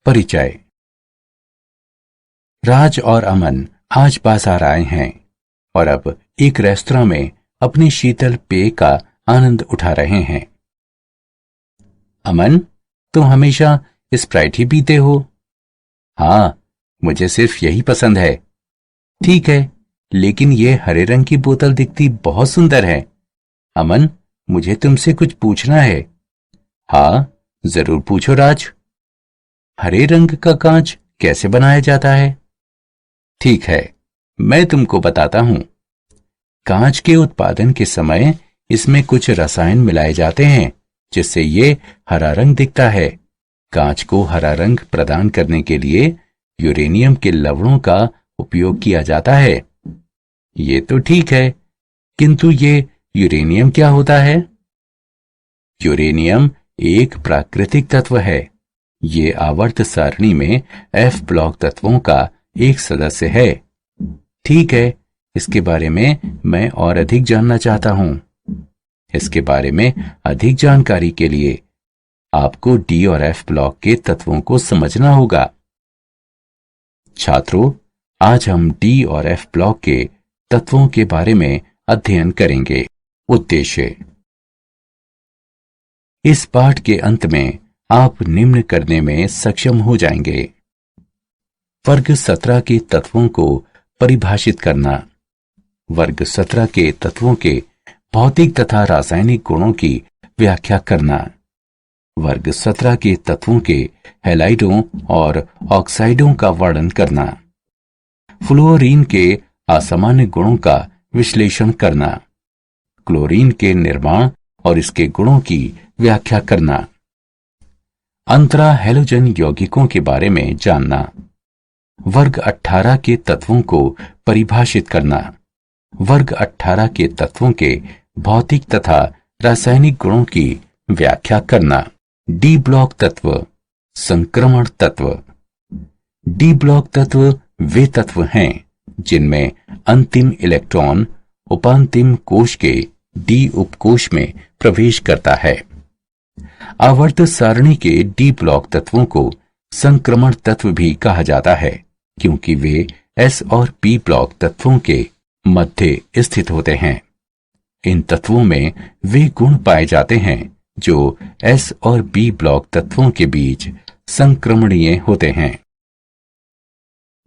परिचय। राज और अमन आज बाजार आए हैं और अब एक रेस्तरां में अपने शीतल पेय का आनंद उठा रहे हैं। अमन, तुम हमेशा स्प्राइट ही पीते हो? हाँ, मुझे सिर्फ यही पसंद है। ठीक है, लेकिन ये हरे रंग की बोतल दिखती बहुत सुंदर है। अमन, मुझे तुमसे कुछ पूछना है। हाँ, जरूर पूछो राज। हरे रंग का कांच कैसे बनाया जाता है? ठीक है, मैं तुमको बताता हूं। कांच के उत्पादन के समय इसमें कुछ रसायन मिलाए जाते हैं जिससे ये हरा रंग दिखता है। कांच को हरा रंग प्रदान करने के लिए यूरेनियम के लवणों का उपयोग किया जाता है। ये तो ठीक है, किंतु ये यूरेनियम क्या होता है? यूरेनियम एक प्राकृतिक तत्व है। ये आवर्त सारणी में F ब्लॉक तत्वों का एक सदस्य है। ठीक है, इसके बारे में मैं और अधिक जानना चाहता हूं। इसके बारे में अधिक जानकारी के लिए आपको D और F ब्लॉक के तत्वों को समझना होगा। छात्रों, आज हम D और F ब्लॉक के तत्वों के बारे में अध्ययन करेंगे। उद्देश्य। इस पाठ के अंत में आप निम्न करने में सक्षम हो जाएंगे। वर्ग 17 के तत्वों को परिभाषित करना। वर्ग 17 के तत्वों के भौतिक तथा रासायनिक गुणों की व्याख्या करना। वर्ग 17 के तत्वों के हैलाइडों और ऑक्साइडों का वर्णन करना। फ्लोरीन के असामान्य गुणों का विश्लेषण करना। क्लोरीन के निर्माण और इसके गुणों की व्याख्या करना। अंतरा हैलोजन यौगिकों के बारे में जानना। वर्ग 18 के तत्वों को परिभाषित करना। वर्ग 18 के तत्वों के भौतिक तथा रासायनिक गुणों की व्याख्या करना। डी ब्लॉक तत्व, संक्रमण तत्व। डी ब्लॉक तत्व वे तत्व हैं जिनमें अंतिम इलेक्ट्रॉन उपांतिम कोश के डी उपकोश में प्रवेश करता है। आवर्त सारणी के डी ब्लॉक तत्वों को संक्रमण तत्व भी कहा जाता है क्योंकि वे एस और पी ब्लॉक तत्वों के मध्य स्थित होते हैं। इन तत्वों में वे गुण पाए जाते हैं जो एस और बी ब्लॉक तत्वों के बीच संक्रमणीय होते हैं।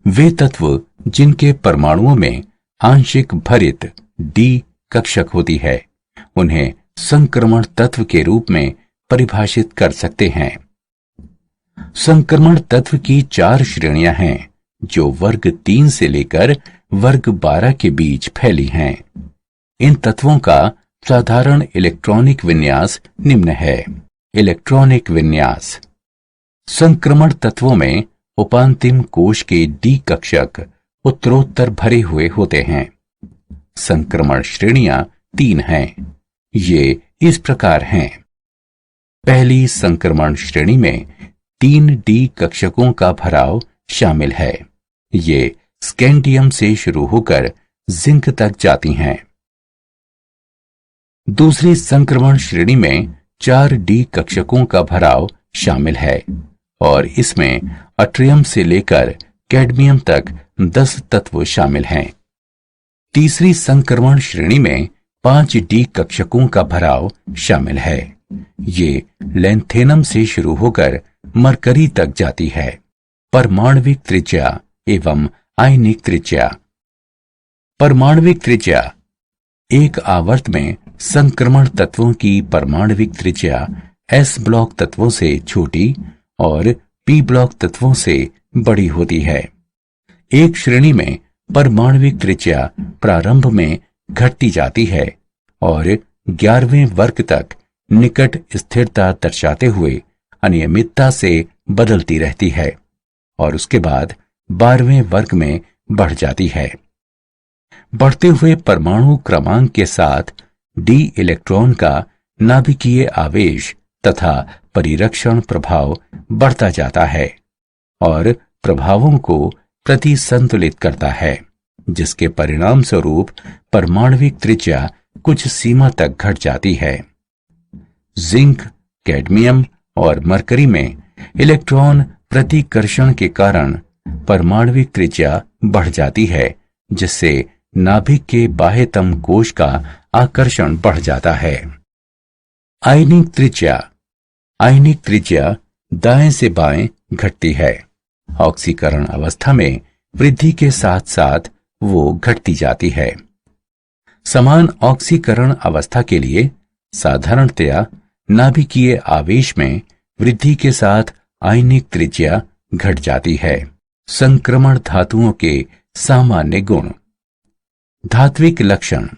वे तत्व जिनके परमाणुओं में आंशिक भरित डी कक्षक होती है उन्हें संक्रमण तत्व के रूप में परिभाषित कर सकते हैं। संक्रमण तत्व की 4 श्रेणियां हैं जो वर्ग 3 से लेकर वर्ग 12 के बीच फैली हैं। इन तत्वों का साधारण इलेक्ट्रॉनिक विन्यास निम्न है। इलेक्ट्रॉनिक विन्यास। संक्रमण तत्वों में उपांतिम कोश के डी कक्षक उत्तरोत्तर भरे हुए होते हैं। संक्रमण श्रेणियां 3 हैं। ये इस प्रकार हैं। पहली संक्रमण श्रेणी में 3 डी कक्षकों का भराव शामिल है। ये स्कैंडियम से शुरू होकर जिंक तक जाती हैं। दूसरी संक्रमण श्रेणी में 4 डी कक्षकों का भराव शामिल है और इसमें अट्रियम से लेकर कैडमियम तक 10 तत्व शामिल हैं। तीसरी संक्रमण श्रेणी में 5 डी कक्षकों का भराव शामिल है। ये लैंथेनम से शुरू होकर मरकरी तक जाती है। परमाणविक त्रिज्या एवं आयनिक त्रिज्या। परमाणविक त्रिज्या। एक आवर्त में संक्रमण तत्वों की परमाणविक त्रिज्या एस ब्लॉक तत्वों से छोटी और पी ब्लॉक तत्वों से बड़ी होती है। एक श्रेणी में परमाणविक त्रिज्या प्रारंभ में घटती जाती है और 11वें वर्ग तक निकट स्थिरता दर्शाते हुए अनियमितता से बदलती रहती है और उसके बाद 12वें वर्ग में बढ़ जाती है। बढ़ते हुए परमाणु क्रमांक के साथ डी इलेक्ट्रॉन का नाभिकीय आवेश तथा परिरक्षण प्रभाव बढ़ता जाता है और प्रभावों को प्रतिसंतुलित करता है, जिसके परिणाम स्वरूप परमाणविक त्रिज्या कुछ सीमा तक घट जाती है। जिंक, कैडमियम और मरकरी में इलेक्ट्रॉन प्रतिकर्षण के कारण परमाणविक त्रिज्या बढ़ जाती है, जिससे नाभिक के बाह्यतम कोश का आकर्षण बढ़ जाता है। आयनिक त्रिज्या दाएं से बाएं घटती है। ऑक्सीकरण अवस्था में वृद्धि के साथ साथ वो घटती जाती है। समान ऑक्सीकरण अवस्था के लिए साधारणतया नाभिकीय आवेश में वृद्धि के साथ आयनिक त्रिज्या घट जाती है। संक्रमण धातुओं के सामान्य गुण। धात्विक लक्षण।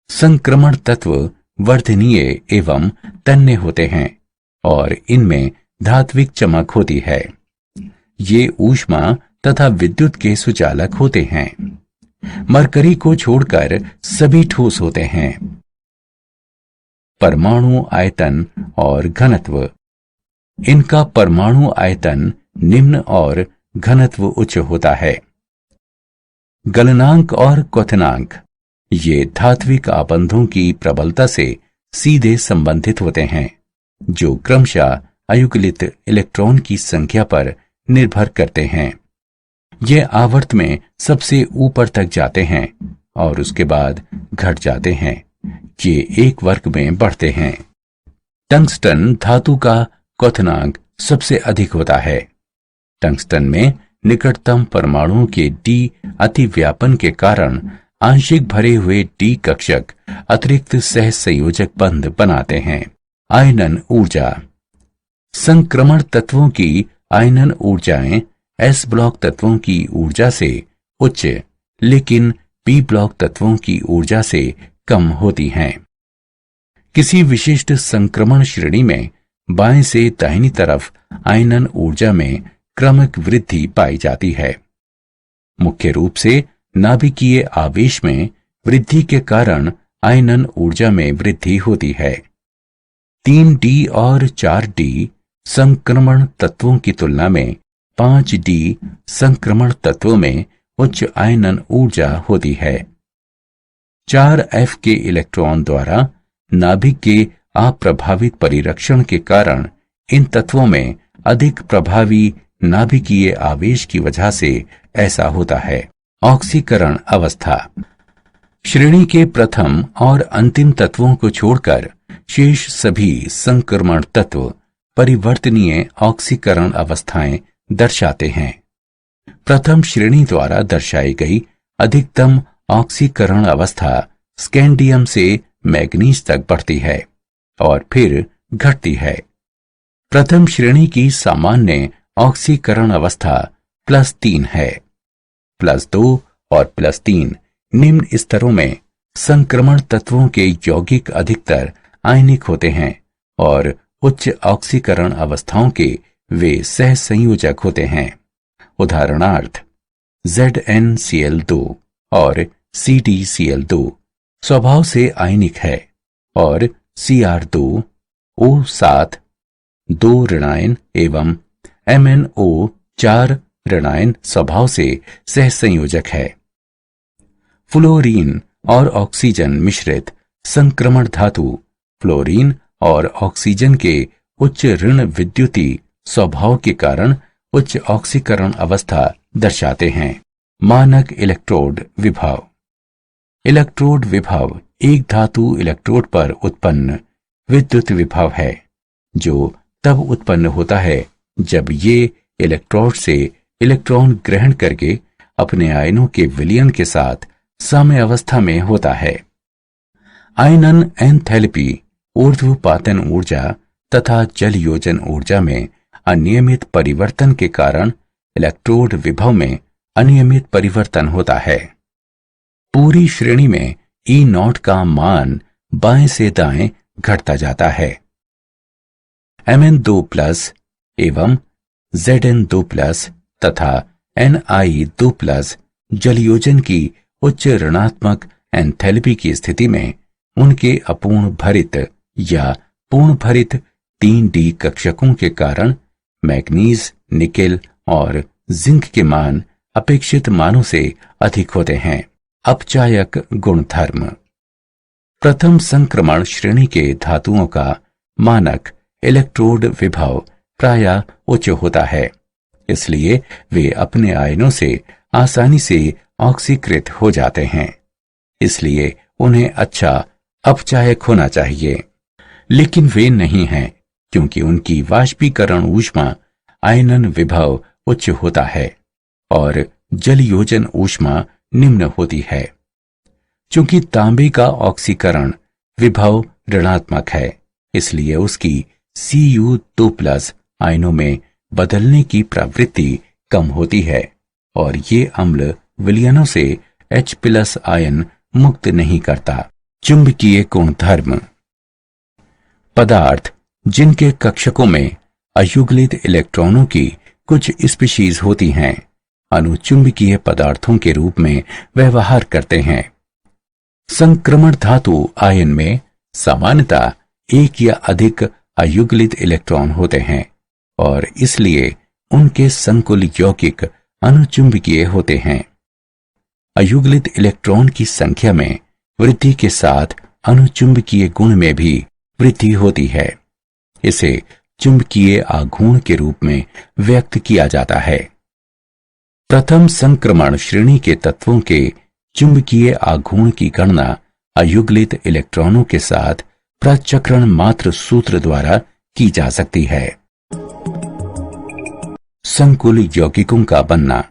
संक्रमण तत्व वर्धनीय एवं तन्य होते हैं और इनमें धात्विक चमक होती है। ये ऊष्मा तथा विद्युत के सुचालक होते हैं। मरकरी को छोड़कर सभी ठोस होते हैं। परमाणु आयतन और घनत्व। इनका परमाणु आयतन निम्न और घनत्व उच्च होता है। गलनांक और क्वथनांक ये धात्विक आबंधों की प्रबलता से सीधे संबंधित होते हैं, जो क्रमशः अयुग्लित इलेक्ट्रॉन की संख्या पर निर्भर करते हैं। ये आवर्त में सबसे ऊपर तक जाते हैं और उसके बाद घट जाते हैं। ये एक वर्ग में बढ़ते हैं। टंगस्टन धातु का क्वथनांक सबसे अधिक होता है। टंगस्टन में निकटतम परमाणुओं के डी अतिव्यापन के कारण आंशिक भरे हुए डी कक्षक अतिरिक्त सह संयोजक बंध बनाते हैं। आयनन ऊर्जा। संक्रमण तत्वों की आयनन ऊर्जाएं एस ब्लॉक तत्वों की ऊर्जा से उच्च, लेकिन पी ब्लॉक तत्वों की ऊर्जा से कम होती हैं। किसी विशिष्ट संक्रमण श्रेणी में बाएं से दाहिनी तरफ आयनन ऊर्जा में क्रमिक वृद्धि पाई जाती है। मुख्य रूप से नाभिकीय आवेश में वृद्धि के कारण आयनन ऊर्जा में वृद्धि होती है। 3D और 4D संक्रमण तत्वों की तुलना में 5D संक्रमण तत्वों में उच्च आयनन ऊर्जा होती है। 4F के इलेक्ट्रॉन द्वारा नाभिक के अप्रभावित परिरक्षण के कारण इन तत्वों में अधिक प्रभावी नाभिकीय आवेश की वजह से ऐसा होता है। ऑक्सीकरण अवस्था। श्रेणी के प्रथम और अंतिम तत्वों को छोड़कर शेष सभी संक्रमण तत्व परिवर्तनीय ऑक्सीकरण अवस्थाएं दर्शाते हैं। प्रथम श्रेणी द्वारा दर्शाई गई अधिकतम ऑक्सीकरण अवस्था स्कैंडियम से मैग्नीज तक बढ़ती है और फिर घटती है। प्रथम श्रेणी की सामान्य ऑक्सीकरण अवस्था +3 है। +2 और +3 निम्न स्तरों में संक्रमण तत्वों के यौगिक अधिकतर आयनिक होते हैं और उच्च ऑक्सीकरण अवस्थाओं के वे सह संयोजक होते हैं। उदाहरणार्थ ZnCl2 और CdCl2 स्वभाव से आयनिक है और Cr2 O7 2 ऋणायन एवं MnO 4 ऋणायन स्वभाव से सह संयोजक है। फ्लोरीन और ऑक्सीजन मिश्रित संक्रमण धातु फ्लोरीन और ऑक्सीजन के उच्च ऋण विद्युती स्वभाव के कारण उच्च ऑक्सीकरण अवस्था दर्शाते हैं। मानक इलेक्ट्रोड विभव। इलेक्ट्रोड विभव एक धातु इलेक्ट्रोड पर उत्पन्न विद्युत विभव है, जो तब उत्पन्न होता है जब ये इलेक्ट्रोड से इलेक्ट्रॉन ग्रहण करके अपने आयनों के विलयन के साथ साम्य अवस्था में होता है। आयनन एंथैल्पी ऊर्ध्वपातन ऊर्जा तथा जल योजन ऊर्जा में अनियमित परिवर्तन के कारण इलेक्ट्रोड विभव में अनियमित परिवर्तन होता है। पूरी श्रेणी में E0 का मान बाएं से दाएं घटता जाता है। Mn2+ एवं Zn2+ तथा Ni2+ जलयोजन की उच्च ऋणात्मक एंथैल्पी की स्थिति में उनके अपूर्ण भरित या पूर्ण भरित 3D कक्षकों के कारण मैग्नीज, निकेल और जिंक के मान अपेक्षित मानों से अधिक होते हैं। अपचायक गुणधर्म। प्रथम संक्रमण श्रेणी के धातुओं का मानक इलेक्ट्रोड विभव प्रायः उच्च होता है, इसलिए वे अपने आयनों से आसानी से ऑक्सीकृत हो जाते हैं। इसलिए उन्हें अच्छा अपचायक होना चाहिए, लेकिन वे नहीं हैं क्योंकि उनकी वाष्पीकरण ऊष्मा आयनन विभव उच्च होता है और जलयोजन ऊष्मा निम्न होती है। चूंकि तांबे का ऑक्सीकरण विभव ऋणात्मक है, इसलिए उसकी Cu2+ आयनों में बदलने की प्रवृत्ति कम होती है और ये अम्ल विलयनों से H+ आयन मुक्त नहीं करता। चुंबकीय गुणधर्म। पदार्थ जिनके कक्षकों में अयुग्लित इलेक्ट्रॉनों की कुछ स्पीशीज होती हैं, अनुचुंबकीय पदार्थों के रूप में व्यवहार करते हैं। संक्रमण धातु आयन में सामान्यतः एक या अधिक अयुग्लित इलेक्ट्रॉन होते हैं और इसलिए उनके संकुल यौगिक अनुचुंबकीय होते हैं। अयुग्लित इलेक्ट्रॉन की संख्या में वृद्धि के साथ अनुचुंबकीय गुण में भी वृद्धि होती है। इसे चुंबकीय आघूर्ण के रूप में व्यक्त किया जाता है। प्रथम संक्रमण श्रेणी के तत्वों के चुंबकीय आघूर्ण की गणना अयुग्लित इलेक्ट्रॉनों के साथ प्रचक्रण मात्र सूत्र द्वारा की जा सकती है। संकुल यौगिकों का बनना।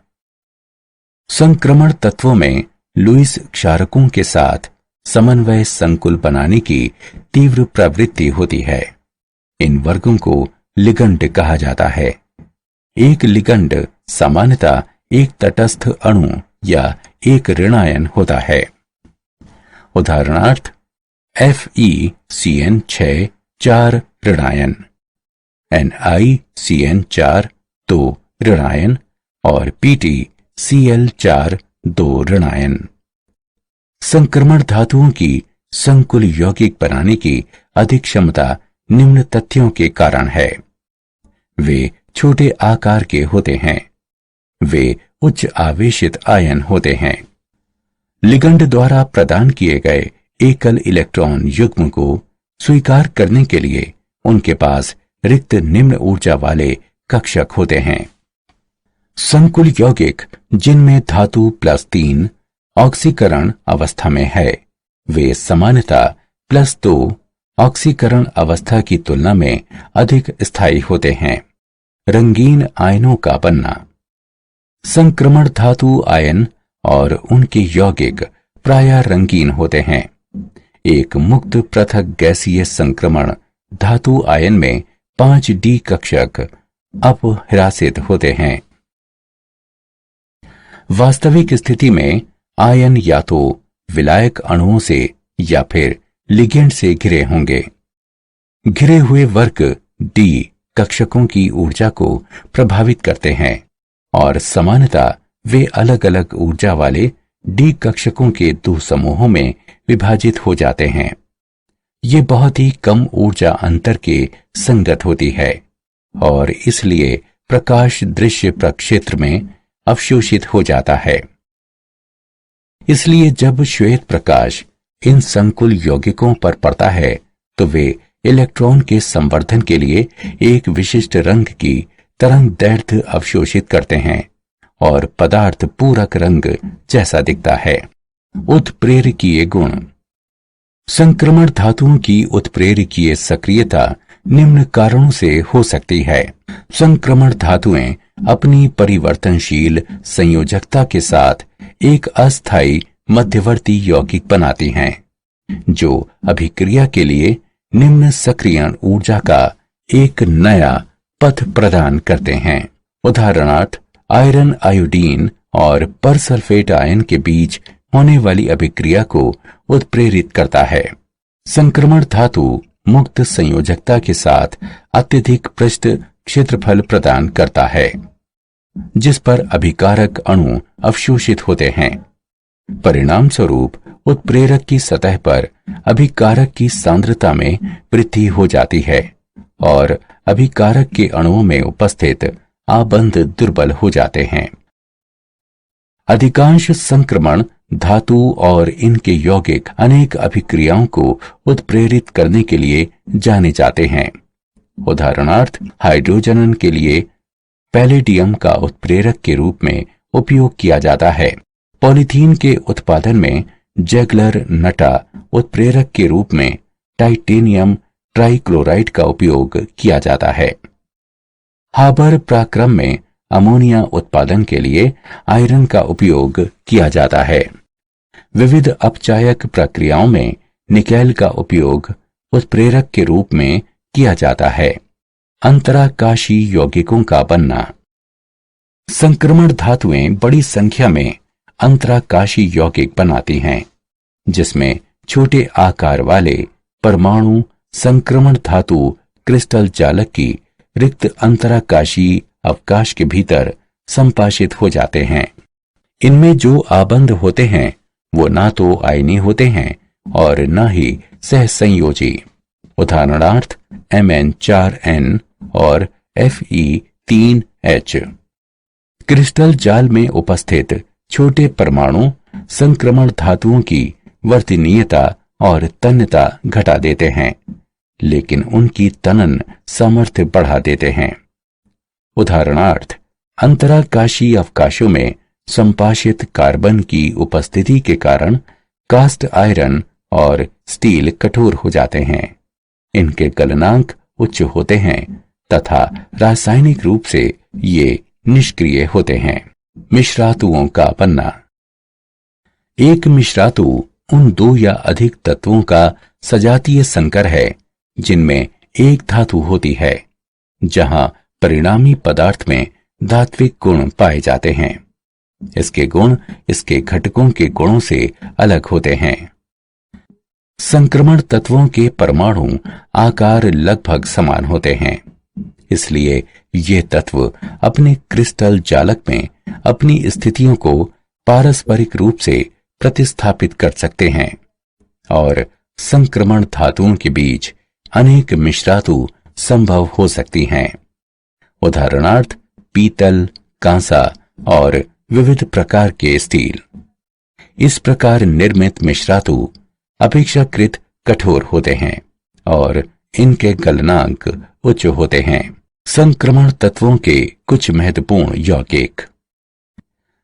संक्रमण तत्वों में लुईस क्षारकों के साथ समन्वय संकुल बनाने की तीव्र प्रवृत्ति होती है। इन वर्गों को लिगंड कहा जाता है। एक लिगंड सामान्यतः एक तटस्थ अणु या एक ऋणायन होता है। उदाहरणार्थ FeCN6 4 ऋणायन, NiCN4 2 ऋणायन और PtCl4 2 ऋणायन। संक्रमण धातुओं की संकुल यौगिक बनाने की अधिक क्षमता निम्न तथ्यों के कारण है। वे छोटे आकार के होते हैं। वे उच्च आवेशित आयन होते हैं। लिगंड द्वारा प्रदान किए गए एकल इलेक्ट्रॉन युग्म को स्वीकार करने के लिए उनके पास रिक्त निम्न ऊर्जा वाले कक्षक होते हैं। संकुल यौगिक जिनमें धातु +3 ऑक्सीकरण अवस्था में है, वे सामान्यतः +2 ऑक्सीकरण अवस्था की तुलना में अधिक स्थायी होते हैं। रंगीन आयनों का बनना। संक्रमण धातु आयन और उनके यौगिक प्रायः रंगीन होते हैं। एक मुक्त पृथक गैसीय संक्रमण धातु आयन में 5D कक्षक अपह्रासित होते हैं। वास्तविक स्थिति में आयन या तो विलायक अणुओं से या फिर लिगेंड से घिरे होंगे। घिरे हुए वर्ग D कक्षकों की ऊर्जा को प्रभावित करते हैं और सामान्यतः वे अलग अलग ऊर्जा वाले D कक्षकों के 2 समूहों में विभाजित हो जाते हैं। ये बहुत ही कम ऊर्जा अंतर के संगत होती है और इसलिए प्रकाश दृश्य प्रक्षेत्र में अवशोषित हो जाता है। इसलिए जब श्वेत प्रकाश इन संकुल यौगिकों पर पड़ता है तो वे इलेक्ट्रॉन के संवर्धन के लिए एक विशिष्ट रंग की तरंग दैर्ध्य अवशोषित करते हैं और पदार्थ पूरक रंग जैसा दिखता है। उत्प्रेरकीय गुण। संक्रमण धातुओं की उत्प्रेरकीय सक्रियता निम्न कारणों से हो सकती है। संक्रमण धातुएं अपनी परिवर्तनशील संयोजकता के साथ एक अस्थायी मध्यवर्ती यौगिक बनाती हैं, जो अभिक्रिया के लिए निम्न सक्रियण ऊर्जा का एक नया पथ प्रदान करते हैं। उदाहरणार्थ आयरन आयोडीन और परसल्फेट आयन के बीच होने वाली अभिक्रिया को उत्प्रेरित करता है। संक्रमण धातु मुक्त संयोजकता के साथ अत्यधिक पृष्ठ क्षेत्रफल प्रदान करता है, जिस पर अभिकारक अणु अवशोषित होते हैं। परिणाम स्वरूप उत्प्रेरक की सतह पर अभिकारक की सांद्रता में वृद्धि हो जाती है और अभिकारक के अणुओं में उपस्थित आबंध दुर्बल हो जाते हैं। अधिकांश संक्रमण धातु और इनके यौगिक अनेक अभिक्रियाओं को उत्प्रेरित करने के लिए जाने जाते हैं। उदाहरणार्थ, हाइड्रोजन के लिए पैलेडियम का उत्प्रेरक के रूप में उपयोग किया जाता है। पॉलीथीन के उत्पादन में जैगलर नटा उत्प्रेरक के रूप में टाइटेनियम ट्राइक्लोराइड का उपयोग किया जाता है। हाबर पराक्रम में अमोनिया उत्पादन के लिए आयरन का उपयोग किया जाता है। विविध अपचायक प्रक्रियाओं में निकेल का उपयोग उत्प्रेरक के रूप में किया जाता है। अंतराकाशी यौगिकों का बनना। संक्रमण धातुएं बड़ी संख्या में अंतराकाशी यौगिक बनाती हैं, जिसमें छोटे आकार वाले परमाणु संक्रमण धातु क्रिस्टल जालक की रिक्त अंतराकाशी अवकाश के भीतर संपाशित हो जाते हैं। इनमें जो आबंध होते हैं वो ना तो आयनीय होते हैं और न ही सहसंयोजी। उदाहरणार्थ Mn4n और Fe3H। क्रिस्टल जाल में उपस्थित छोटे परमाणु संक्रमण धातुओं की वर्तनीयता और तन्यता घटा देते हैं, लेकिन उनकी तनन सामर्थ्य बढ़ा देते हैं। उदाहरणार्थ, अंतराकाशी अवकाशों में संपाशित कार्बन की उपस्थिति के कारण कास्ट आयरन और स्टील कठोर हो जाते हैं। इनके गलनांक उच्च होते हैं तथा रासायनिक रूप से ये निष्क्रिय होते हैं। मिश्रातुओं का बनना। एक मिश्रातु उन दो या अधिक तत्वों का सजातीय संकर है जिनमें एक धातु होती है, जहां परिणामी पदार्थ में धात्विक गुण पाए जाते हैं। इसके गुण इसके घटकों के गुणों से अलग होते हैं। संक्रमण तत्वों के परमाणु आकार लगभग समान होते हैं, इसलिए ये तत्व अपने क्रिस्टल जालक में अपनी स्थितियों को पारस्परिक रूप से प्रतिस्थापित कर सकते हैं और संक्रमण धातुओं के बीच अनेक मिश्रातु संभव हो सकती हैं। उदाहरणार्थ, पीतल, कांसा और विविध प्रकार के स्टील। इस प्रकार निर्मित मिश्रातु अपेक्षाकृत कठोर होते हैं और इनके गलनांक उच्च होते हैं। संक्रमण तत्वों के कुछ महत्वपूर्ण यौगिक।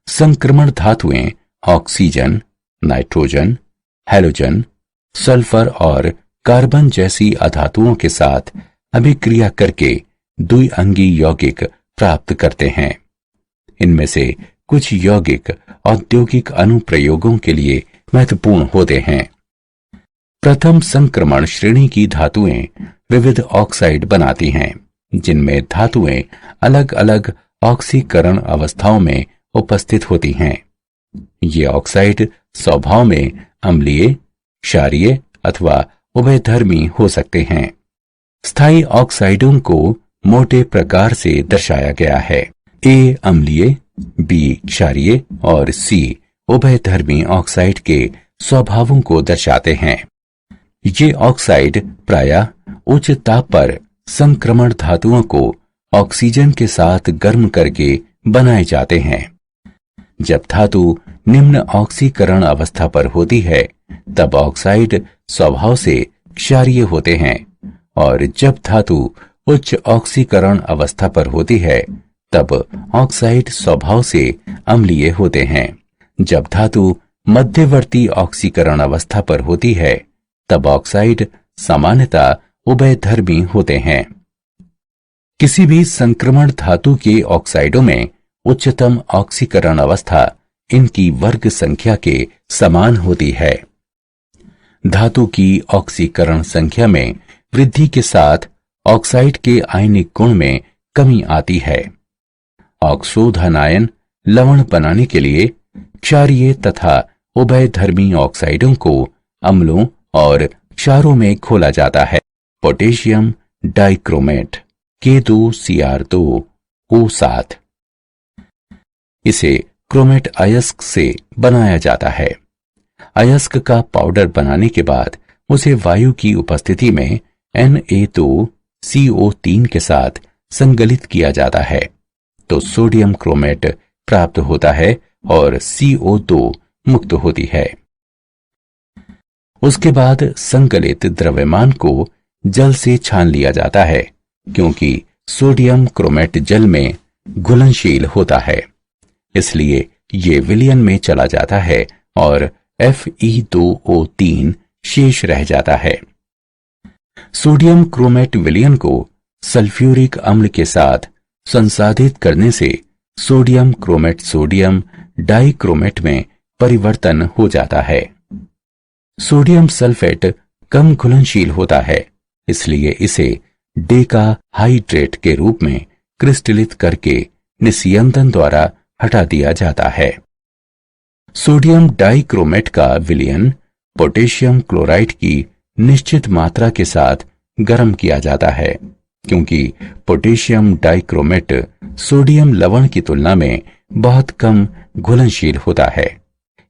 संक्रमण धातुएं ऑक्सीजन, नाइट्रोजन, हैलोजन, सल्फर और कार्बन जैसी अधातुओं के साथ अभिक्रिया करके द्विअंगी यौगिक प्राप्त करते हैं। इनमें से कुछ यौगिक औद्योगिक अनुप्रयोगों के लिए महत्वपूर्ण होते हैं। प्रथम संक्रमण श्रेणी की धातुएं विविध ऑक्साइड बनाती हैं, जिनमें धातुएं अलग अलग ऑक्सीकरण अवस्थाओं में उपस्थित होती हैं। ये ऑक्साइड स्वभाव में अम्लीय, क्षारीय अथवा उभयधर्मी हो सकते हैं। स्थायी ऑक्साइडों को मोटे प्रकार से दर्शाया गया है। ए अम्लीय, बी क्षारीय और सी उभयधर्मी ऑक्साइड के स्वभावों को दर्शाते हैं। ये ऑक्साइड प्रायः उच्च ताप पर संक्रमण धातुओं को ऑक्सीजन के साथ गर्म करके बनाए जाते हैं। जब धातु निम्न ऑक्सीकरण अवस्था पर होती है तब ऑक्साइड स्वभाव से क्षारीय होते हैं, और जब धातु उच्च ऑक्सीकरण अवस्था पर होती है तब ऑक्साइड स्वभाव से अम्लीय होते हैं। जब धातु मध्यवर्ती ऑक्सीकरण अवस्था पर होती है तब ऑक्साइड सामान्यतः उभयधर्मी होते हैं। किसी भी संक्रमण धातु के ऑक्साइडों में उच्चतम ऑक्सीकरण अवस्था इनकी वर्ग संख्या के समान होती है। धातु की ऑक्सीकरण संख्या में वृद्धि के साथ ऑक्साइड के आयनिक गुण में कमी आती है। ऑक्सोधनायन लवण बनाने के लिए क्षारीय तथा उभयधर्मी ऑक्साइडों को अम्लों और क्षारों में घोला जाता है। पोटेशियम डाइक्रोमेट K2Cr2O7, इसे क्रोमेट अयस्क से बनाया जाता है। अयस्क का पाउडर बनाने के बाद उसे वायु की उपस्थिति में Na2CO3 के साथ संगलित किया जाता है तो सोडियम क्रोमेट प्राप्त होता है और CO2 मुक्त होती है। उसके बाद संकलित द्रव्यमान को जल से छान लिया जाता है, क्योंकि सोडियम क्रोमेट जल में घुलनशील होता है, इसलिए ये विलयन में चला जाता है और Fe2O3 शेष रह जाता है। सोडियम क्रोमेट विलयन को सल्फ्यूरिक अम्ल के साथ संसाधित करने से सोडियम क्रोमेट सोडियम डाइक्रोमेट में परिवर्तन हो जाता है। सोडियम सल्फेट कम घुलनशील होता है, इसलिए इसे डेकाहाइड्रेट के रूप में क्रिस्टलित करके निस्यंदन द्वारा हटा दिया जाता है। सोडियम डाइक्रोमेट का विलयन पोटेशियम क्लोराइड की निश्चित मात्रा के साथ गर्म किया जाता है, क्योंकि पोटेशियम डाइक्रोमेट सोडियम लवण की तुलना में बहुत कम घुलनशील होता है,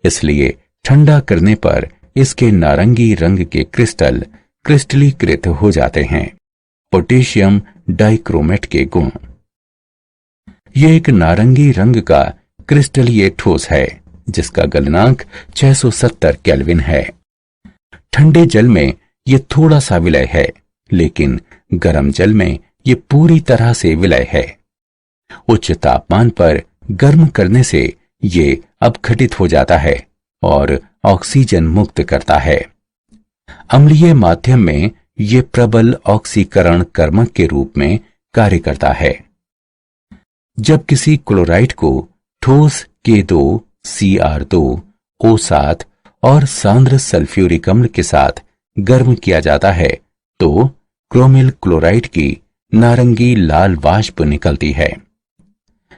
इसलिए ठंडा करने पर इसके नारंगी रंग के क्रिस्टल क्रिस्टलीकृत हो जाते हैं। पोटेशियम डाइक्रोमेट के गुण। यह एक नारंगी रंग का क्रिस्टलीय ठोस है जिसका गलनांक 670 केल्विन है। ठंडे जल में यह थोड़ा सा विलय है, लेकिन गर्म जल में यह पूरी तरह से विलय है। उच्च तापमान पर गर्म करने से ये अपघटित हो जाता है और ऑक्सीजन मुक्त करता है। अम्लीय माध्यम में ये प्रबल ऑक्सीकरण कर्मक के रूप में कार्य करता है। जब किसी क्लोराइड को ठोस K2, Cr2, O7 और सांद्र सल्फ्यूरिक अम्ल के साथ गर्म किया जाता है तो क्रोमिल क्लोराइड की नारंगी लाल वाष्प निकलती है।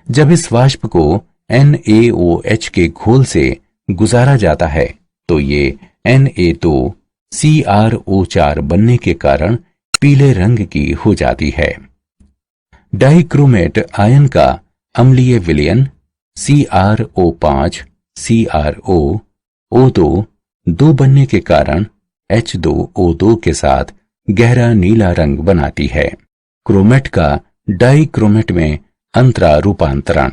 जब इस वाष्प को NaOH के घोल से गुजारा जाता है तो ये Na2CrO4 बनने के कारण पीले रंग की हो जाती है। डाइक्रोमेट आयन का अम्लीय विलयन CrO5 CrO O2 2 बनने के कारण H2O2 के साथ गहरा नीला रंग बनाती है। क्रोमेट का डाइक्रोमेट में अंतरा रूपांतरण।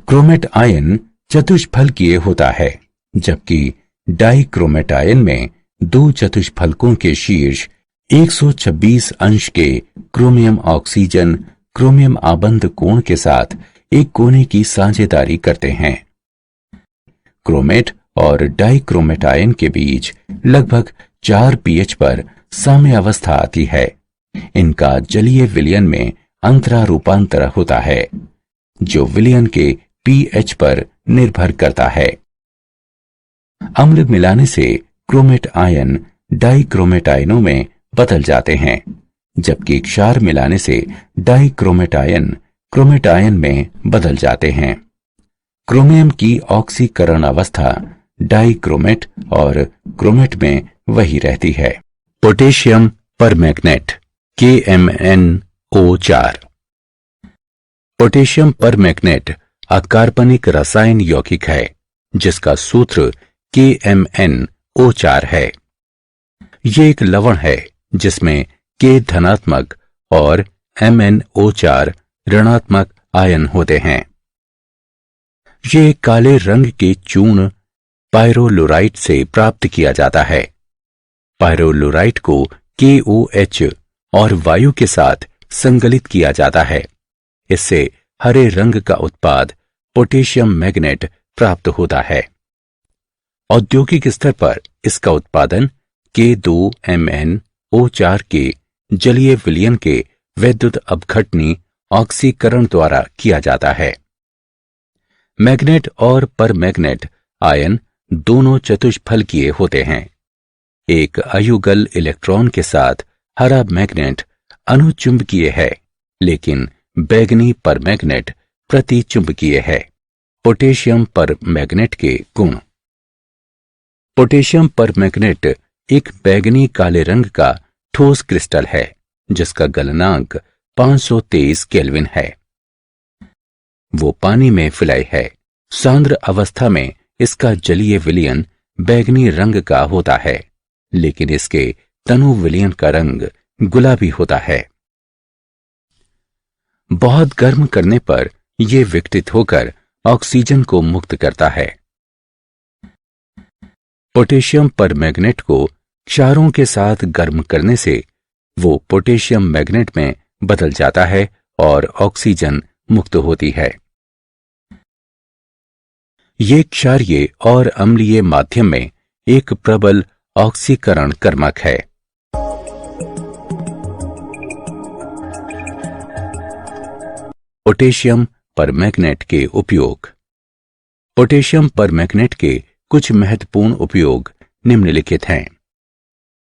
क्रोमेट आयन चतुष्फलकीय होता है, जबकि डाइक्रोमेट आयन में 2 चतुष्फलकों के शीर्ष 126 अंश के क्रोमियम ऑक्सीजन क्रोमियम आबंध कोण के साथ एक कोने की साझेदारी करते हैं। क्रोमेट और डाइक्रोमेट आयन के बीच लगभग 4 pH पर साम्यावस्था आती है। इनका जलीय विलयन में अंतरा रूपांतर होता है, जो विलयन के pH पर निर्भर करता है। अम्ल मिलाने से क्रोमेट आयन डाइक्रोमेट आयनों में बदल जाते हैं, जबकि क्षार मिलाने से डाइक्रोमेट आयन क्रोमेट आयन में बदल जाते हैं। क्रोमियम की ऑक्सीकरण अवस्था डाइक्रोमेट और क्रोमेट में वही रहती है। Potassium permanganate KMnO4। Potassium permanganate अकार्बनिक रसायन यौगिक है जिसका सूत्र KMnO4 है। यह एक लवण है जिसमें K धनात्मक और MnO4 ऋणात्मक आयन होते हैं। ये काले रंग के चूर्ण पायरोलोराइट से प्राप्त किया जाता है। पायरोलोराइट को KOH और वायु के साथ संगलित किया जाता है। इससे हरे रंग का उत्पाद पोटेशियम मैग्नेट प्राप्त होता है। औद्योगिक स्तर पर इसका उत्पादन K2MnO4 के जलीय विलयन के वैद्युत अपघटनी ऑक्सीकरण द्वारा किया जाता है। मैग्नेट और परमैंगनेट आयन दोनों चतुष्फलकीय होते हैं। एक अयुगल इलेक्ट्रॉन के साथ हरा मैग्नेट अनुचुंबकीय है, लेकिन बैंगनी परमैंगनेट प्रतिचुंबकीय है। पोटेशियम परमैंगनेट के गुण। पोटेशियम परमैंगनेट एक बैंगनी काले रंग का ठोस क्रिस्टल है जिसका गलनांक 523 केल्विन है। वो पानी में विलय है। सांद्र अवस्था में इसका जलीय विलयन बैंगनी रंग का होता है, लेकिन इसके तनु विलयन का रंग गुलाबी होता है। बहुत गर्म करने पर यह विघटित होकर ऑक्सीजन को मुक्त करता है। पोटेशियम परमैंगनेट को क्षारों के साथ गर्म करने से वो पोटेशियम मैग्नेट में बदल जाता है और ऑक्सीजन मुक्त होती है। ये क्षारीय और अम्लीय माध्यम में एक प्रबल ऑक्सीकरण कर्मक है। पोटेशियम परमैंगनेट के उपयोग। पोटेशियम परमैंगनेट के कुछ महत्वपूर्ण उपयोग निम्नलिखित हैं।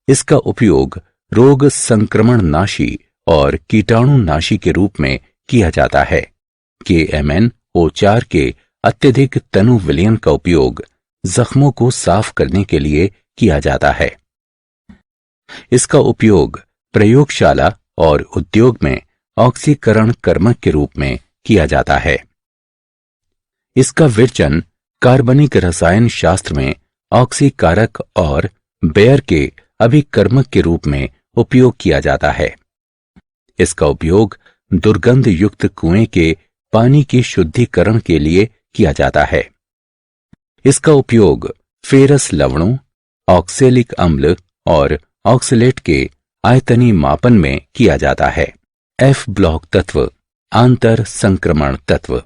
इसका उपयोग रोग संक्रमणनाशी और कीटाणुनाशी के रूप में किया जाता है। KMnO4 के अत्यधिक तनु विलयन का उपयोग जख्मों को साफ करने के लिए किया जाता है। इसका उपयोग प्रयोगशाला और उद्योग में ऑक्सीकरण कर्मक के रूप में किया जाता है। इसका विरचन कार्बनिक रसायन शास्त्र में ऑक्सीकारक और बेयर के अभिकर्मक के रूप में उपयोग किया जाता है। इसका उपयोग दुर्गंध युक्त कुएं के पानी के शुद्धिकरण के लिए किया जाता है। इसका उपयोग फेरस लवणों, ऑक्सेलिक अम्ल और ऑक्सलेट के आयतनी मापन में किया जाता है। F ब्लॉक तत्व, आंतर संक्रमण तत्व।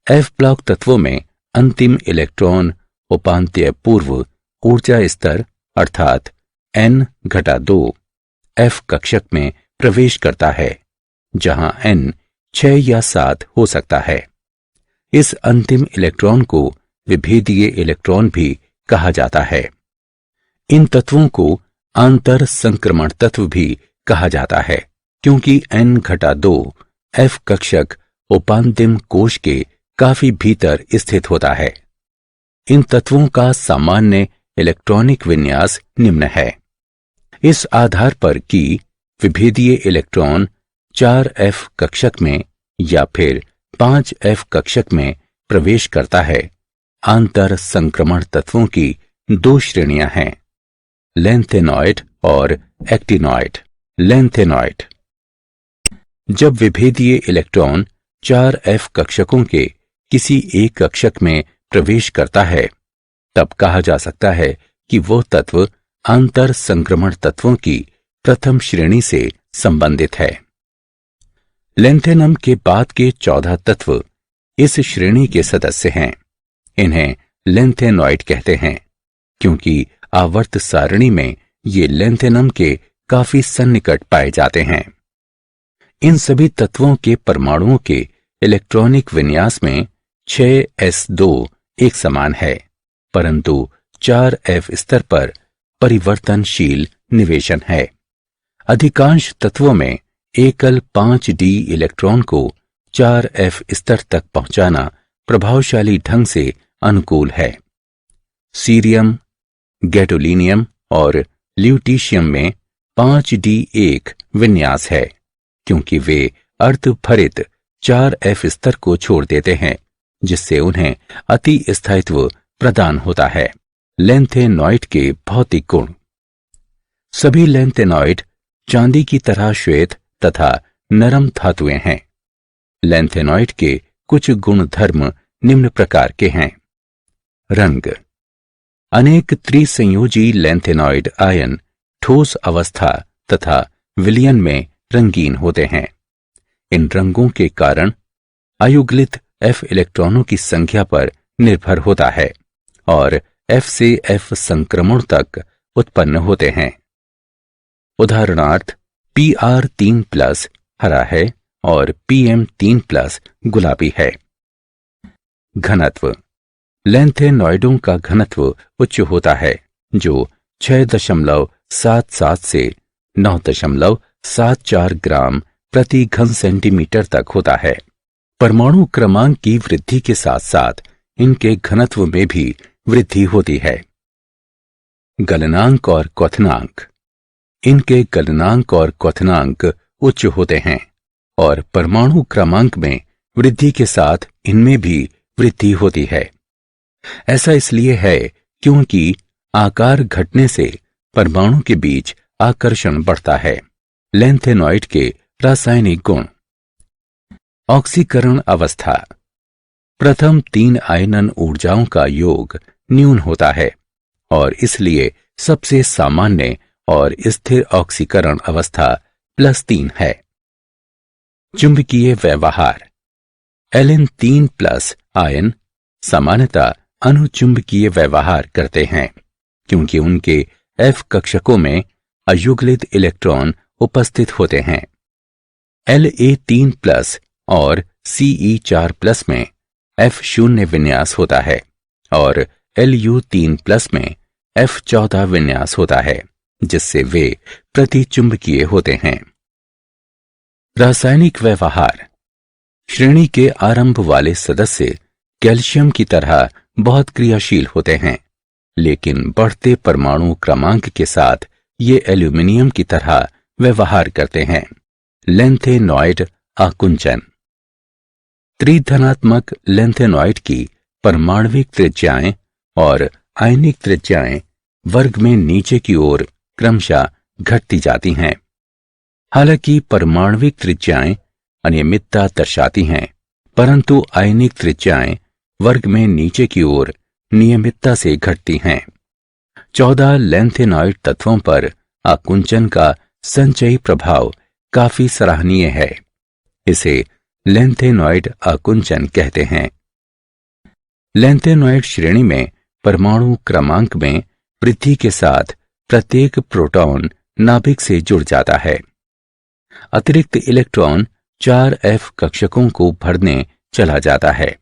F ब्लॉक तत्वों में अंतिम इलेक्ट्रॉन उपांत्य पूर्व ऊर्जा स्तर अर्थात N-2 F कक्षक में प्रवेश करता है, जहां N 6 या 7 हो सकता है। इस अंतिम इलेक्ट्रॉन को विभेदीय इलेक्ट्रॉन भी कहा जाता है। इन तत्वों को आंतर संक्रमण तत्व भी कहा जाता है, क्योंकि N-2 F कक्षक उपांतिम कोश के काफी भीतर स्थित होता है। इन तत्वों का सामान्य इलेक्ट्रॉनिक विन्यास निम्न है। इस आधार पर कि विभेदीय इलेक्ट्रॉन 4F कक्षक में या फिर 5F कक्षक में प्रवेश करता है, आंतर संक्रमण तत्वों की 2 श्रेणियां हैं, लैंथेनॉइड और एक्टिनॉइड। लैंथेनॉइड। जब विभेदीय इलेक्ट्रॉन 4F कक्षकों के किसी एक कक्षक में प्रवेश करता है, तब कहा जा सकता है कि वो तत्व आंतर संक्रमण तत्वों की प्रथम श्रेणी से संबंधित है। लैंथेनम के बाद के 14 तत्व इस श्रेणी के सदस्य हैं। इन्हें लैंथेनॉइड कहते हैं, क्योंकि आवर्त सारणी में ये लैंथेनम के काफी सन्निकट पाए जाते हैं। इन सभी तत्वों के परमाणुओं के इलेक्ट्रॉनिक विन्यास में 6s2 एक समान है, परंतु 4F स्तर पर परिवर्तनशील निवेशन है। अधिकांश तत्वों में एकल 5d इलेक्ट्रॉन को 4F स्तर तक पहुंचाना प्रभावशाली ढंग से अनुकूल है। सीरियम, गैडोलिनियम और ल्यूटीशियम में 5d1 विन्यास है, क्योंकि वे अर्धभरित 4F स्तर को छोड़ देते हैं, जिससे उन्हें अति स्थायित्व प्रदान होता है। लैंथेनॉइड के भौतिक गुण। सभी लैंथेनॉइड चांदी की तरह श्वेत तथा नरम धातुएं हैं। लैंथेनॉइड के कुछ गुणधर्म निम्न प्रकार के हैं। रंग। अनेक त्रिसंयोजी लैंथेनॉइड आयन ठोस अवस्था तथा विलयन में रंगीन होते हैं। इन रंगों के कारण अयुग्लित F इलेक्ट्रॉनों की संख्या पर निर्भर होता है और F से F संक्रमण तक उत्पन्न होते हैं। उदाहरणार्थ Pr3+ हरा है और Pm3+ गुलाबी है। घनत्व। लैंथेनॉइडों का घनत्व उच्च होता है, जो 6.77 से 9.74 ग्राम प्रति घन सेंटीमीटर तक होता है। परमाणु क्रमांक की वृद्धि के साथ साथ इनके घनत्व में भी वृद्धि होती है। गलनांक और क्वथनांक। इनके गलनांक और क्वथनांक उच्च होते हैं और परमाणु क्रमांक में वृद्धि के साथ इनमें भी वृद्धि होती है। ऐसा इसलिए है क्योंकि आकार घटने से परमाणु के बीच आकर्षण बढ़ता है। लैंथेनॉइड के रासायनिक गुण। ऑक्सीकरण अवस्था। प्रथम 3 आयनन ऊर्जाओं का योग न्यून होता है, और इसलिए सबसे सामान्य और स्थिर ऑक्सीकरण अवस्था +3 है। चुंबकीय व्यवहार। Ln3+ आयन सामान्यतः अनुचुंबकीय व्यवहार करते हैं क्योंकि उनके F कक्षकों में अयुग्लित इलेक्ट्रॉन उपस्थित होते हैं। La3+ और Ce4+ में F0 विन्यास होता है और Lu3+ में F14 विन्यास होता है, जिससे वे प्रतिचुंबकीय होते हैं। रासायनिक व्यवहार। श्रेणी के आरंभ वाले सदस्य कैल्शियम की तरह बहुत क्रियाशील होते हैं, लेकिन बढ़ते परमाणु क्रमांक के साथ ये एल्यूमिनियम की तरह व्यवहार करते हैं। लेंथेनॉइड आकुंचन। त्रिधनात्मक लेंथेनॉइड की परमाणविक त्रिज्याएं और आयनिक त्रिज्याएं वर्ग में नीचे की ओर क्रमशः घटती जाती हैं। हालांकि परमाणविक त्रिज्याएं अनियमितता दर्शाती हैं, परंतु आयनिक त्रिज्याएं वर्ग में नीचे की ओर नियमितता से घटती हैं। 14 लेंथेनॉइड तत्वों पर आकुंचन का संचयी प्रभाव काफी सराहनीय है। इसे लेंथेनॉइड आकुंचन कहते हैं। लेंथेनॉइड श्रेणी में परमाणु क्रमांक में वृद्धि के साथ प्रत्येक प्रोटॉन नाभिक से जुड़ जाता है। अतिरिक्त इलेक्ट्रॉन 4f कक्षकों को भरने चला जाता है।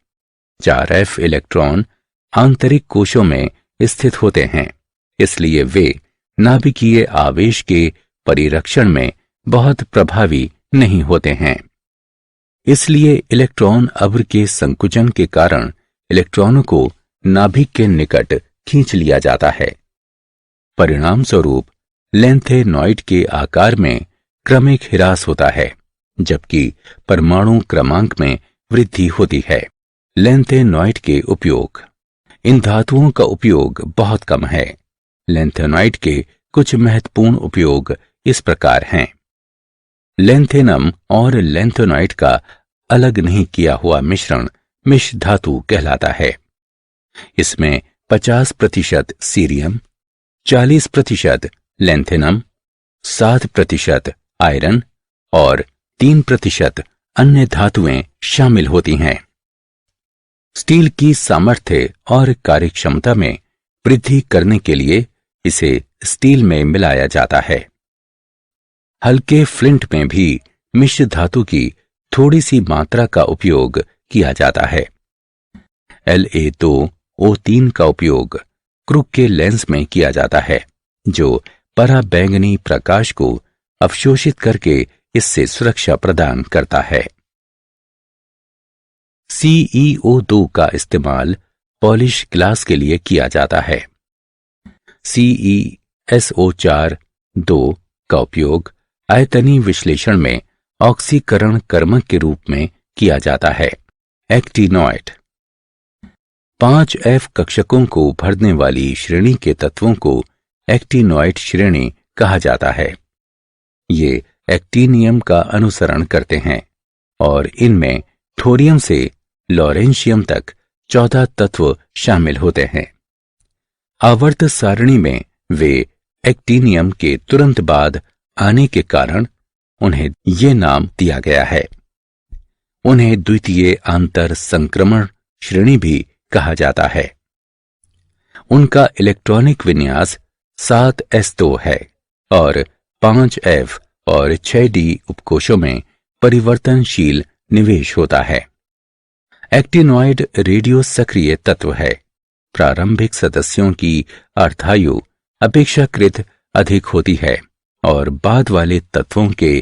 4f इलेक्ट्रॉन आंतरिक कोशों में स्थित होते हैं, इसलिए वे नाभिकीय आवेश के परिरक्षण में बहुत प्रभावी नहीं होते हैं। इसलिए इलेक्ट्रॉन अभ्र के संकुचन के कारण इलेक्ट्रॉनों को नाभिक के निकट खींच लिया जाता है। परिणाम स्वरूप लेंथेनॉइड के आकार में क्रमिक ह्रास होता है, जबकि परमाणु क्रमांक में वृद्धि होती है। लेंथेनॉइड के उपयोग। इन धातुओं का उपयोग बहुत कम है। लेंथेनॉइड के कुछ महत्वपूर्ण उपयोग इस प्रकार हैं। लेंथेनम और लेंथेनॉइड का अलग नहीं किया हुआ मिश्रण मिश्र धातु कहलाता है। इसमें 50% सीरियम, 40% लेंथेनम, 7% आयरन और 3% अन्य धातुएं शामिल होती हैं। स्टील की सामर्थ्य और कार्यक्षमता में वृद्धि करने के लिए इसे स्टील में मिलाया जाता है। हल्के फ्लिंट में भी मिश्र धातु की थोड़ी सी मात्रा का उपयोग किया जाता है। La2O3 का उपयोग क्रूक के लेंस में किया जाता है, जो पराबैंगनी प्रकाश को अवशोषित करके इससे सुरक्षा प्रदान करता है। CeO2 का इस्तेमाल पॉलिश ग्लास के लिए किया जाता है। CeSO4 का उपयोग आयतनीय विश्लेषण में ऑक्सीकरण कर्मक के रूप में किया जाता है। एक्टिनॉइड। 5f कक्षकों को भरने वाली श्रेणी के तत्वों को एक्टिनॉइड श्रेणी कहा जाता है। ये एक्टिनियम का अनुसरण करते हैं और इनमें थोरियम से लॉरेंशियम तक 14 तत्व शामिल होते हैं। आवर्त सारणी में वे एक्टिनियम के तुरंत बाद आने के कारण उन्हें ये नाम दिया गया है। उन्हें द्वितीय आंतर संक्रमण श्रेणी भी कहा जाता है। उनका इलेक्ट्रॉनिक विन्यास 7s2 है और 5f और 6d उपकोशों में परिवर्तनशील निवेश होता है। एक्टिनॉइड रेडियो सक्रिय तत्व है। प्रारंभिक सदस्यों की अर्धायु अपेक्षाकृत अधिक होती है और बाद वाले तत्वों के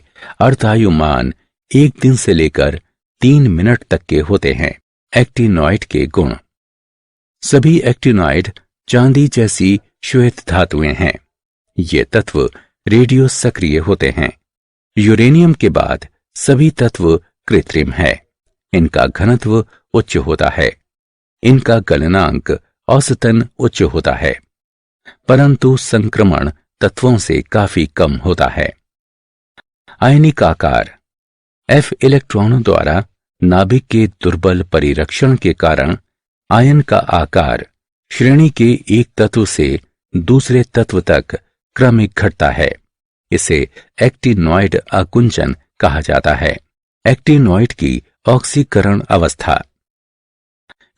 अर्धायुमान 1 दिन से लेकर 3 मिनट तक के होते हैं। एक्टिनॉइड के गुण। सभी एक्टिनॉइड चांदी जैसी श्वेत धातुएं हैं। ये तत्व रेडियो सक्रिय होते हैं। यूरेनियम के बाद सभी तत्व कृत्रिम है। इनका घनत्व उच्च होता है। इनका गलनांक औसतन उच्च होता है, परंतु संक्रमण तत्वों से काफी कम होता है। आयनिक आकार। F इलेक्ट्रॉनों द्वारा नाभिक के दुर्बल परिरक्षण के कारण आयन का आकार श्रेणी के एक तत्व से दूसरे तत्व तक क्रमिक घटता है। इसे एक्टिनॉइड आकुंचन कहा जाता है। एक्टिनॉइड की ऑक्सीकरण अवस्था।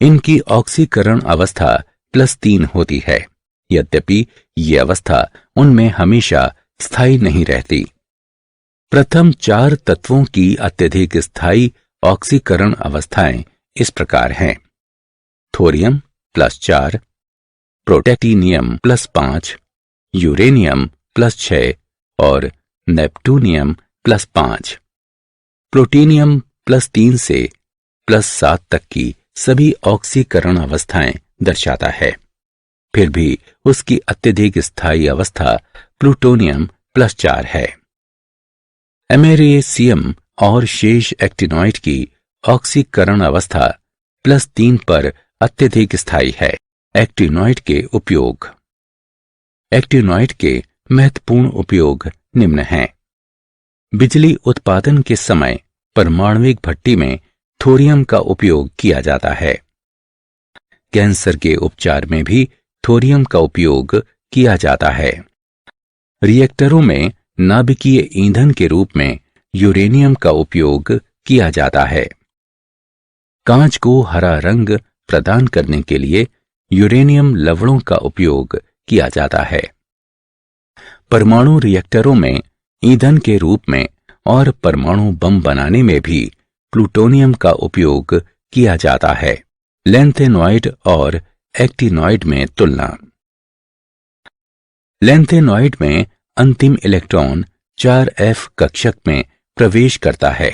इनकी ऑक्सीकरण अवस्था +3 होती है। यद्यपि ये अवस्था उनमें हमेशा स्थायी नहीं रहती। प्रथम 4 तत्वों की अत्यधिक स्थायी ऑक्सीकरण अवस्थाएं इस प्रकार हैं: थोरियम +4, प्रोटेक्टिनियम +5, यूरेनियम +6 और नेपटूनियम +5। प्लूटोनियम +3 से +7 तक की सभी ऑक्सीकरण अवस्थाएं दर्शाता है। फिर भी उसकी अत्यधिक स्थायी अवस्था प्लूटोनियम +4 है। अमेरिसियम और शेष एक्टिनॉइड की ऑक्सीकरण अवस्था +3 पर अत्यधिक स्थायी है। एक्टिनॉइड के उपयोग। एक्टिनॉइड के महत्वपूर्ण उपयोग निम्न हैं। बिजली उत्पादन के समय परमाणुिक भट्टी में थोरियम का उपयोग किया जाता है। कैंसर के उपचार में भी थोरियम का उपयोग किया जाता है। रिएक्टरों में नाभिकीय ईंधन के रूप में यूरेनियम का उपयोग किया जाता है। कांच को हरा रंग प्रदान करने के लिए यूरेनियम लवणों का उपयोग किया जाता है। परमाणु रिएक्टरों में ईंधन के रूप में और परमाणु बम बनाने में भी प्लूटोनियम का उपयोग किया जाता है। लैंथेनॉइड और एक्टिनॉइड में तुलना। लैंथेनॉइड में अंतिम इलेक्ट्रॉन 4f कक्षक में प्रवेश करता है,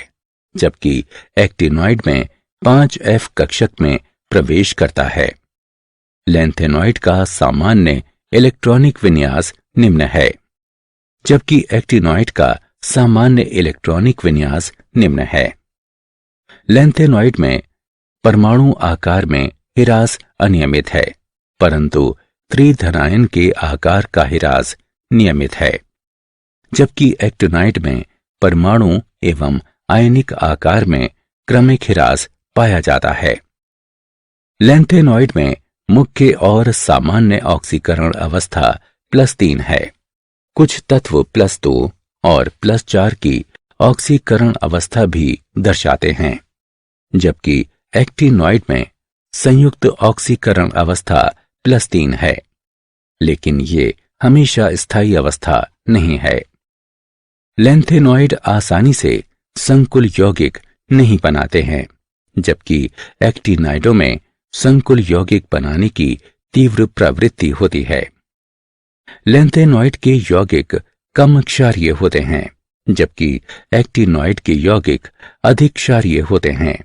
जबकि एक्टिनॉइड में 5f कक्षक में प्रवेश करता है। लैंथेनॉइड का सामान्य इलेक्ट्रॉनिक विन्यास निम्न है, जबकि एक्टिनॉइड का सामान्य इलेक्ट्रॉनिक विन्यास निम्न है। लैंथेनॉइड में परमाणु आकार में ह्रास अनियमित है, परंतु त्रिधनायन के आकार का ह्रास नियमित है, जबकि एक्टिनॉइड में परमाणु एवं आयनिक आकार में क्रमिक ह्रास पाया जाता है। लैंथेनॉइड में मुख्य और सामान्य ऑक्सीकरण अवस्था +3 है। कुछ तत्व +2 और +4 की ऑक्सीकरण अवस्था भी दर्शाते हैं, जबकि एक्टिनॉइड में संयुक्त ऑक्सीकरण अवस्था +3 है, लेकिन ये हमेशा स्थायी अवस्था नहीं है। लैंथेनॉइड आसानी से संकुल यौगिक नहीं बनाते हैं, जबकि एक्टिनाइडों में संकुल यौगिक बनाने की तीव्र प्रवृत्ति होती है। लैंथेनॉइड के यौगिक कम क्षारीय होते हैं, जबकि एक्टिनॉइड के यौगिक अधिक क्षारीय होते हैं।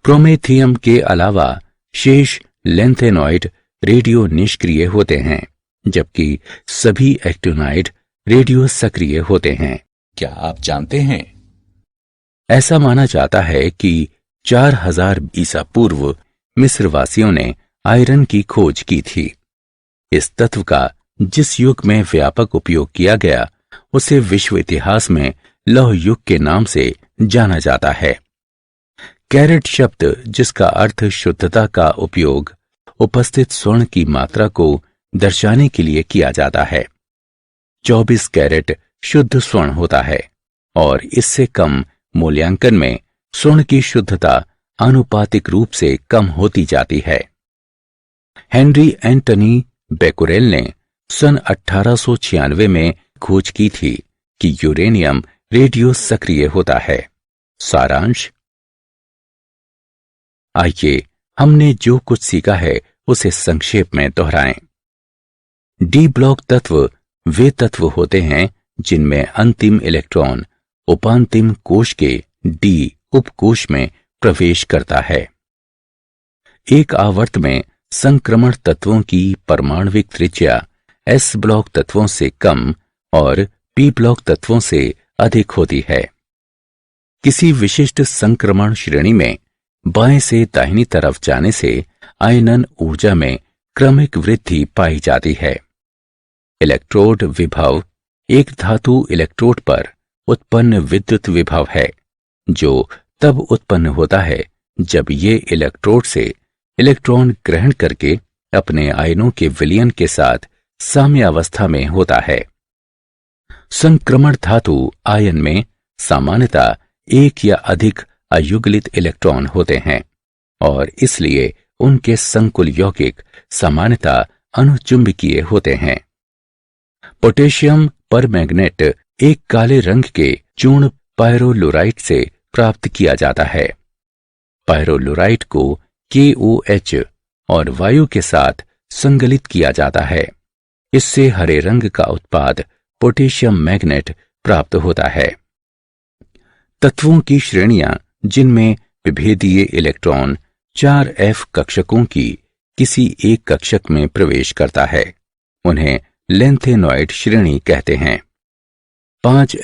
प्रोमेथियम के अलावा शेष लैंथेनॉइड रेडियो निष्क्रिय होते हैं, जबकि सभी एक्टिनॉइड रेडियो सक्रिय होते हैं। क्या आप जानते हैं? ऐसा माना जाता है कि 4000 ईसा पूर्व मिस्रवासियों ने आयरन की खोज की थी। इस तत्व का जिस युग में व्यापक उपयोग किया गया उसे विश्व इतिहास में लौह युग के नाम से जाना जाता है। कैरेट शब्द, जिसका अर्थ शुद्धता का उपयोग उपस्थित स्वर्ण की मात्रा को दर्शाने के लिए किया जाता है। 24 कैरेट शुद्ध स्वर्ण होता है और इससे कम मूल्यांकन में स्वर्ण की शुद्धता आनुपातिक रूप से कम होती जाती है। हेनरी एंटनी बेकुरेल ने सन 1896 में खोज की थी कि यूरेनियम रेडियो सक्रिय होता है। सारांश। आइए हमने जो कुछ सीखा है उसे संक्षेप में दोहराएं। डी ब्लॉक तत्व वे तत्व होते हैं जिनमें अंतिम इलेक्ट्रॉन उपांतिम कोश के डी उपकोश में प्रवेश करता है। एक आवर्त में संक्रमण तत्वों की परमाणुविक त्रिज्या एस ब्लॉक तत्वों से कम और पी ब्लॉक तत्वों से अधिक होती है। किसी विशिष्ट संक्रमण श्रेणी में बाएं से दाहिनी तरफ जाने से आयनन ऊर्जा में क्रमिक वृद्धि पाई जाती है। इलेक्ट्रोड विभव एक धातु इलेक्ट्रोड पर उत्पन्न विद्युत विभव है, जो तब उत्पन्न होता है जब ये इलेक्ट्रोड से इलेक्ट्रॉन ग्रहण करके अपने आयनों के विलयन के साथ साम्यावस्था में होता है। संक्रमण धातु आयन में सामान्यतः एक या अधिक अयुग्लित इलेक्ट्रॉन होते हैं और इसलिए उनके संकुल यौगिक सामान्यतः अनुचुंबकीय होते हैं। पोटेशियम परमैंगनेट एक काले रंग के चूर्ण पायरोलोराइट से प्राप्त किया जाता है। पायरोलोराइट को KOH और वायु के साथ संगलित किया जाता है। इससे हरे रंग का उत्पाद पोटेशियम मैग्नेट प्राप्त होता है। तत्वों की श्रेणियां जिनमें विभेदीय इलेक्ट्रॉन 4f कक्षकों की किसी एक कक्षक में प्रवेश करता है, उन्हें लेंथेनॉइड श्रेणी कहते हैं। 5